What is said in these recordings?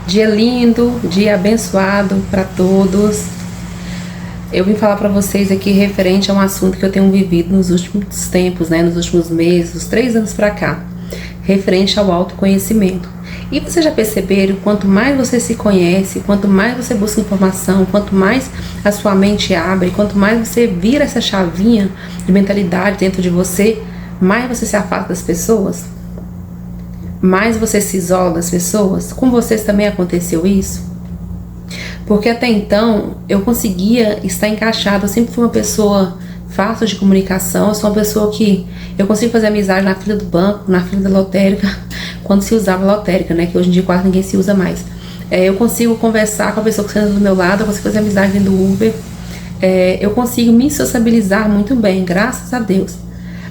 Dia lindo, dia abençoado para todos. Eu vim falar para vocês aqui referente a um assunto que eu tenho vivido nos últimos tempos, né, nos últimos meses, uns 3 anos para cá, referente ao autoconhecimento. E vocês já perceberam, quanto mais você se conhece, quanto mais você busca informação, quanto mais a sua mente abre, quanto mais você vira essa chavinha de mentalidade dentro de você, mais você se afasta das pessoas? Mais você se isola das pessoas? Com vocês também aconteceu isso? Porque até então eu conseguia estar encaixada, eu sempre fui uma pessoa fácil de comunicação, eu sou uma pessoa que eu consigo fazer amizade na fila do banco, na fila da lotérica, quando se usava lotérica, né, que hoje em dia quase ninguém se usa mais. Eu consigo conversar com a pessoa que está do meu lado, eu consigo fazer amizade dentro do Uber, eu consigo me sociabilizar muito bem, graças a Deus.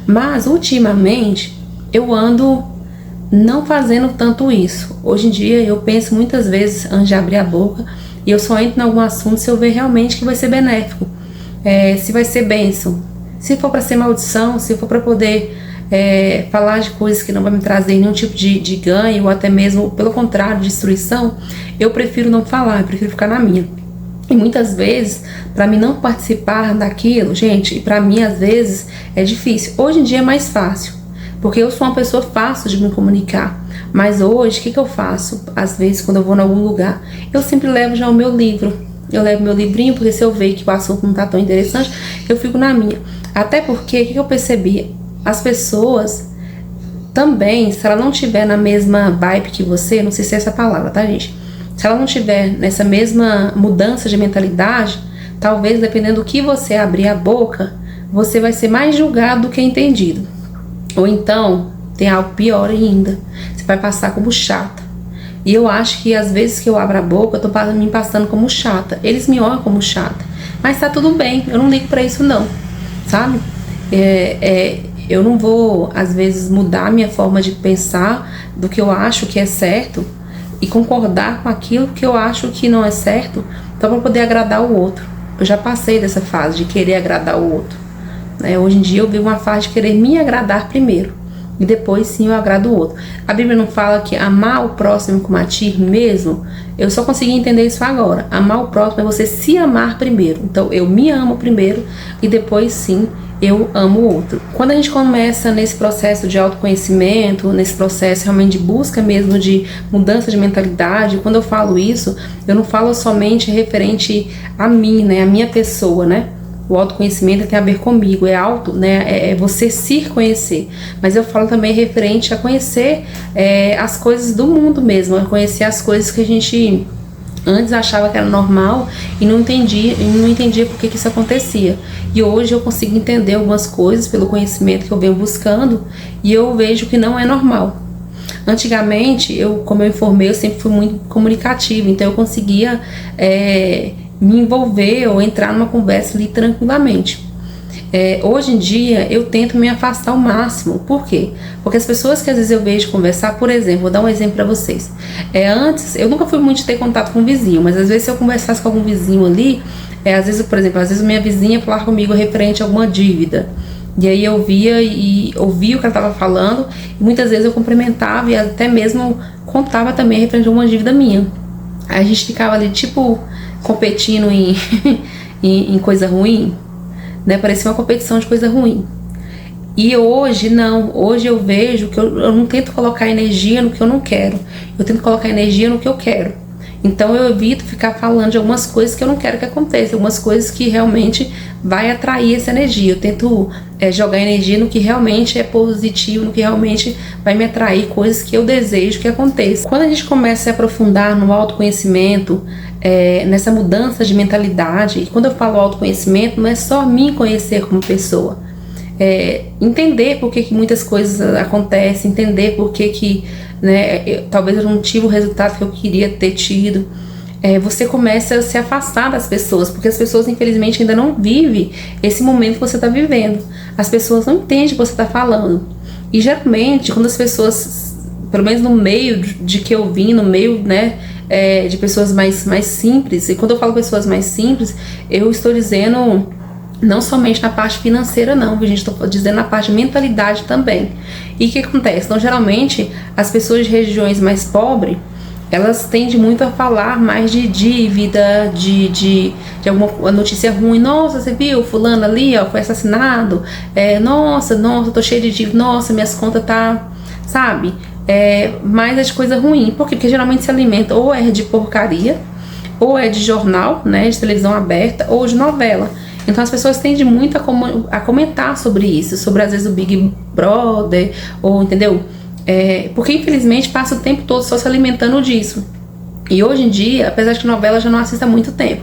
Mas ultimamente eu ando não fazendo tanto isso. Hoje em dia eu penso muitas vezes antes de abrir a boca, e eu só entro em algum assunto se eu ver realmente que vai ser benéfico, se vai ser bênção. Se for para ser maldição, se for para poder falar de coisas que não vai me trazer nenhum tipo de ganho, ou até mesmo pelo contrário, destruição, eu prefiro não falar, eu prefiro ficar na minha. E muitas vezes, para mim não participar daquilo, gente, para mim às vezes é difícil. Hoje em dia é mais fácil, porque eu sou uma pessoa fácil de me comunicar. Mas hoje, o que eu faço? Às vezes, quando eu vou em algum lugar, eu sempre levo já o meu livro. Eu levo meu livrinho, porque se eu ver que o assunto não tá tão interessante, eu fico na minha. Até porque, o que eu percebi? As pessoas também, se ela não tiver na mesma vibe que você, não sei se é essa palavra, tá, gente? Se ela não tiver nessa mesma mudança de mentalidade, talvez, dependendo do que você abrir a boca, você vai ser mais julgado do que entendido. Ou então, tem algo pior ainda, você vai passar como chata. E eu acho que às vezes que eu abro a boca, eu tô me passando como chata. Eles me olham como chata. Mas tá tudo bem, eu não ligo pra isso não, sabe? Eu não vou, às vezes, mudar a minha forma de pensar do que eu acho que é certo e concordar com aquilo que eu acho que não é certo, só pra poder agradar o outro. Eu já passei dessa fase de querer agradar o outro. Hoje em dia eu vivo uma fase de querer me agradar primeiro e depois sim eu agrado o outro. A Bíblia não fala que amar o próximo como a ti mesmo? Eu só consegui entender isso agora. Amar o próximo é você se amar primeiro. Então eu me amo primeiro e depois sim eu amo o outro. Quando a gente começa nesse processo de autoconhecimento, nesse processo realmente de busca mesmo de mudança de mentalidade, quando eu falo isso, eu não falo somente referente a mim, né, a minha pessoa, né? O autoconhecimento tem a ver comigo, é auto, né? É você se conhecer. Mas eu falo também referente a conhecer as coisas do mundo mesmo, a conhecer as coisas que a gente antes achava que era normal e não entendia por que isso acontecia. E hoje eu consigo entender algumas coisas pelo conhecimento que eu venho buscando e eu vejo que não é normal. Antigamente, como eu informei, eu sempre fui muito comunicativa, então eu conseguia me envolver ou entrar numa conversa ali tranquilamente. Hoje em dia eu tento me afastar ao máximo. Por quê? Porque as pessoas que às vezes eu vejo conversar, por exemplo, vou dar um exemplo para vocês. Antes, eu nunca fui muito de ter contato com o vizinho, mas às vezes se eu conversasse com algum vizinho ali, às vezes, por exemplo, às vezes minha vizinha falava comigo referente a alguma dívida. E aí eu via e ouvia o que ela estava falando, e muitas vezes eu cumprimentava e até mesmo contava também referente a uma dívida minha. Aí a gente ficava ali tipo competindo em coisa ruim, né? Parecia uma competição de coisa ruim. E hoje não, hoje eu vejo que eu não tento colocar energia no que eu não quero, eu tento colocar energia no que eu quero. Então eu evito ficar falando de algumas coisas que eu não quero que aconteça, algumas coisas que realmente vai atrair essa energia. Eu tento jogar energia no que realmente é positivo, no que realmente vai me atrair, coisas que eu desejo que aconteça. Quando a gente começa a se aprofundar no autoconhecimento, nessa mudança de mentalidade, e quando eu falo autoconhecimento, não é só me conhecer como pessoa, entender por que muitas coisas acontecem, entender por que talvez eu não tive o resultado que eu queria ter tido. Você começa a se afastar das pessoas, porque as pessoas infelizmente ainda não vivem esse momento que você está vivendo. As pessoas não entendem o que você está falando. E geralmente quando as pessoas, pelo menos no meio de que eu vim, no meio, né, de pessoas mais simples, e quando eu falo pessoas mais simples, eu estou dizendo não somente na parte financeira não, a gente está dizendo na parte de mentalidade também. E o que acontece? Então geralmente as pessoas de regiões mais pobres, elas tendem muito a falar mais de dívida, de alguma notícia ruim. Nossa, você viu fulano ali, ó, foi assassinado. Nossa, tô cheia de dívida. Nossa, minhas contas tá, sabe? Mais é de coisa ruim. Por quê? Porque geralmente se alimenta ou é de porcaria, ou é de jornal, né, de televisão aberta, ou de novela. Então as pessoas tendem muito a comentar sobre isso, sobre às vezes o Big Brother, ou entendeu? Porque infelizmente passa o tempo todo só se alimentando disso. E hoje em dia, apesar de que novela eu já não assisto há muito tempo,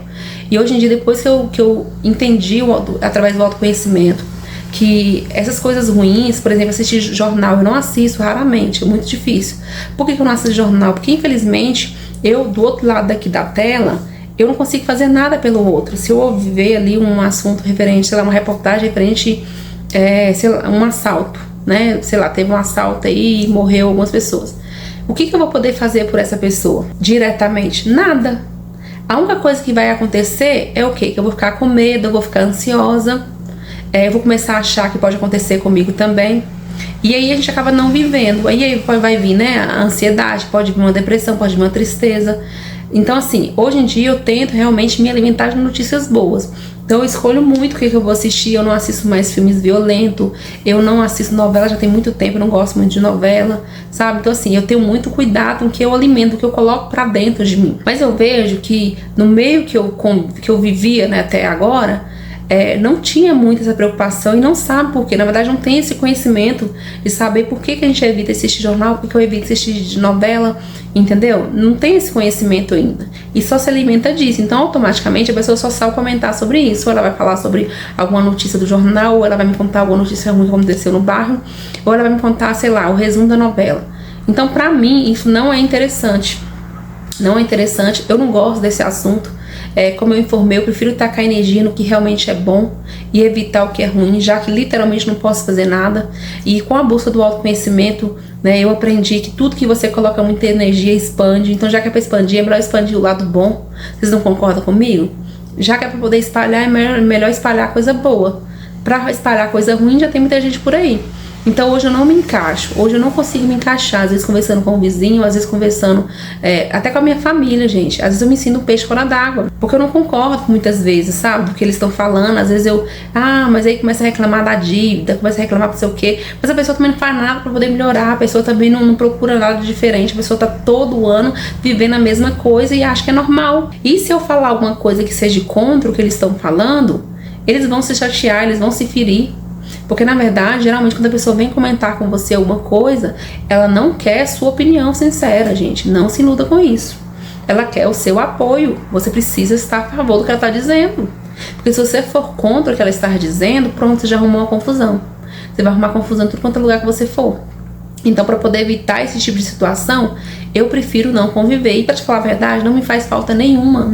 e hoje em dia, depois que eu entendi através do autoconhecimento que essas coisas ruins, por exemplo, assistir jornal, eu não assisto raramente, é muito difícil. Por que eu não assisto jornal? Porque infelizmente eu, do outro lado daqui da tela, eu não consigo fazer nada pelo outro. Se eu ver ali um assunto referente, sei lá, uma reportagem referente, sei lá, um assalto, né? Sei lá, teve um assalto aí e morreu algumas pessoas. O que eu vou poder fazer por essa pessoa diretamente? Nada. A única coisa que vai acontecer é o quê? Que eu vou ficar com medo, eu vou ficar ansiosa, eu vou começar a achar que pode acontecer comigo também. E aí a gente acaba não vivendo. Aí vai vir, né, a ansiedade, pode vir uma depressão, pode vir uma tristeza. Então assim, hoje em dia eu tento realmente me alimentar de notícias boas. Então eu escolho muito o que eu vou assistir. Eu não assisto mais filmes violentos, eu não assisto novela, já tem muito tempo, eu não gosto muito de novela, sabe? Então assim, eu tenho muito cuidado com o que eu alimento, o que eu coloco pra dentro de mim. Mas eu vejo que no meio que eu vivia, né, até agora, não tinha muito essa preocupação e não sabe por quê. Na verdade não tem esse conhecimento de saber por que a gente evita assistir jornal, por que eu evito assistir de novela, entendeu? Não tem esse conhecimento ainda e só se alimenta disso. Então automaticamente a pessoa só sabe comentar sobre isso, ou ela vai falar sobre alguma notícia do jornal, ou ela vai me contar alguma notícia ruim que aconteceu no bairro, ou ela vai me contar, sei lá, o resumo da novela. Então pra mim isso não é interessante. Não é interessante, eu não gosto desse assunto. Como eu informei, eu prefiro tacar energia no que realmente é bom e evitar o que é ruim, já que literalmente não posso fazer nada. E com a busca do autoconhecimento, né, eu aprendi que tudo que você coloca muita energia expande. Então já que é pra expandir, é melhor expandir o lado bom. Vocês não concordam comigo? Já que é pra poder espalhar, é melhor espalhar coisa boa. Pra espalhar coisa ruim, já tem muita gente por aí. Então hoje eu não me encaixo, hoje eu não consigo me encaixar, às vezes conversando com o vizinho, às vezes conversando até com a minha família, gente. Às vezes eu me ensino peixe fora d'água, porque eu não concordo muitas vezes, sabe, do que eles estão falando. Às vezes mas aí começa a reclamar da dívida, começa a reclamar não sei o quê, mas a pessoa também não faz nada pra poder melhorar, a pessoa também não procura nada de diferente, a pessoa tá todo ano vivendo a mesma coisa e acha que é normal. E se eu falar alguma coisa que seja contra o que eles estão falando, eles vão se chatear, eles vão se ferir. Porque na verdade, geralmente quando a pessoa vem comentar com você alguma coisa, ela não quer sua opinião sincera, gente. Não se iluda com isso. Ela quer o seu apoio. Você precisa estar a favor do que ela está dizendo. Porque se você for contra o que ela está dizendo, pronto, você já arrumou uma confusão. Você vai arrumar confusão em tudo quanto é lugar que você for. Então, para poder evitar esse tipo de situação, eu prefiro não conviver. E para te falar a verdade, não me faz falta nenhuma.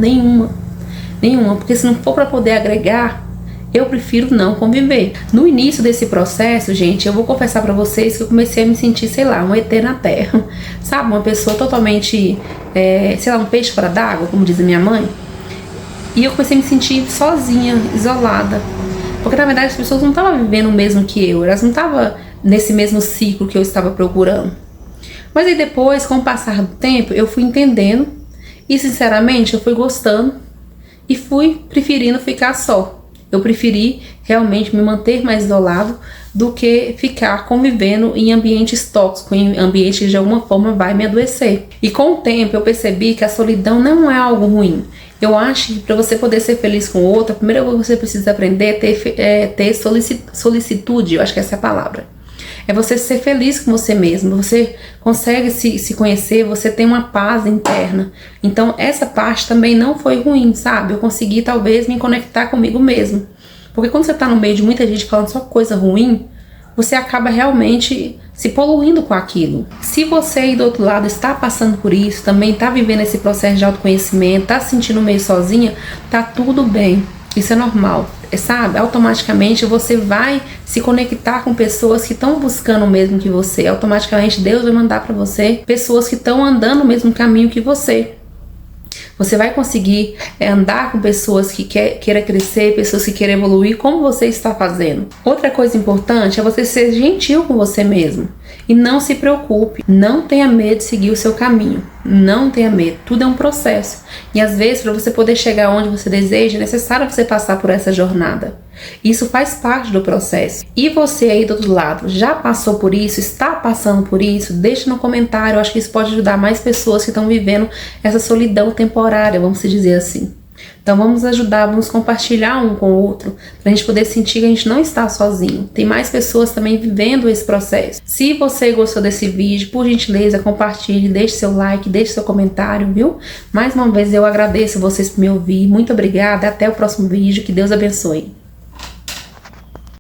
Porque se não for para poder agregar, eu prefiro não conviver. No início desse processo, gente, eu vou confessar pra vocês que eu comecei a me sentir, sei lá, um ET na Terra. Sabe, uma pessoa totalmente, sei lá, um peixe fora d'água, como diz a minha mãe. E eu comecei a me sentir sozinha, isolada. Porque na verdade as pessoas não estavam vivendo o mesmo que eu. Elas não estavam nesse mesmo ciclo que eu estava procurando. Mas aí depois, com o passar do tempo, eu fui entendendo. E sinceramente, eu fui gostando. E fui preferindo ficar só. Eu preferi realmente me manter mais isolado do que ficar convivendo em ambientes tóxicos, em ambientes que de alguma forma vai me adoecer. E com o tempo eu percebi que a solidão não é algo ruim. Eu acho que para você poder ser feliz com o outro, a primeira coisa que você precisa aprender é ter solicitude, eu acho que essa é a palavra. É você ser feliz com você mesmo, você consegue se conhecer, você tem uma paz interna. Então essa parte também não foi ruim, sabe? Eu consegui talvez me conectar comigo mesmo. Porque quando você tá no meio de muita gente falando só coisa ruim, você acaba realmente se poluindo com aquilo. Se você aí do outro lado está passando por isso, também tá vivendo esse processo de autoconhecimento, tá se sentindo meio sozinha, tá tudo bem. Isso é normal, sabe? Automaticamente você vai se conectar com pessoas que estão buscando o mesmo que você. Automaticamente Deus vai mandar para você pessoas que estão andando o mesmo caminho que você. Você vai conseguir andar com pessoas que queiram crescer, pessoas que queiram evoluir, como você está fazendo. Outra coisa importante é você ser gentil com você mesmo. E não se preocupe, não tenha medo de seguir o seu caminho. Não tenha medo, tudo é um processo. E às vezes, para você poder chegar onde você deseja, é necessário você passar por essa jornada. Isso faz parte do processo. E você aí do outro lado, já passou por isso? Está passando por isso? Deixa no comentário, eu acho que isso pode ajudar mais pessoas que estão vivendo essa solidão temporária, vamos dizer assim. Então vamos ajudar, vamos compartilhar um com o outro, pra gente poder sentir que a gente não está sozinho. Tem mais pessoas também vivendo esse processo. Se você gostou desse vídeo, por gentileza, compartilhe, deixe seu like, deixe seu comentário, viu? Mais uma vez eu agradeço vocês por me ouvir. Muito obrigada, até o próximo vídeo, que Deus abençoe.